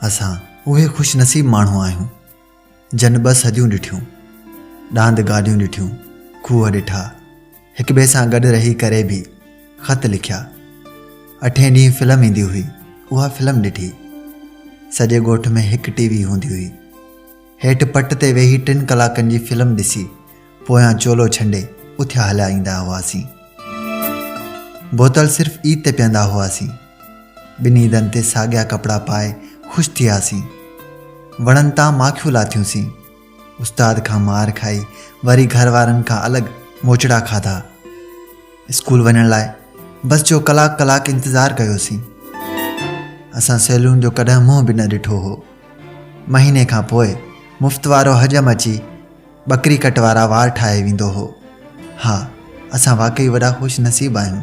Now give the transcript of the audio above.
असां उहे ख़ुशनसीब माण्हू आहियूं जन 2 सदियूं ॾिठियूं, डांद गाॾियूं ॾिठियूं, खूह ॾिठा, हिक ॿिए सां गॾु रही करे बि ख़त लिखिया। 8 ॾींहं फिल्म ईंदी हुई, उहा फिल्म ॾिठी। सॼे ॻोठ में हिकु टीवी हूंदी हुई। हेठि पट ते वेही 3 कलाकनि जी फिल्म ॾिसी पोयां चोलो छंडे उथिया हलिया ईंदा हुआसीं। बोतल सिर्फ़ ईद ते पीअंदा हुआसीं। ॿिन्ही ईदनि ते साॻिया कपिड़ा पाए ख़ुशि थियासीं। वणनि तां माखियूं लाथियूंसीं। उस्ताद खां मार खाई वरी घर वारनि खां अलॻि मोचड़ा खाधा। स्कूल वञण लाइ बस जो कलाक इंतज़ारु कयोसीं। असां सहेलियुनि जो कॾहिं मुंहुं बि न ॾिठो हो। महीने खां पोइ मुफ़्त वारो हजम अची बकरी कट वारा वार ठाहे वेंदो हो। हा, असां वाक़ई वॾा ख़ुशि नसीब आहियूं।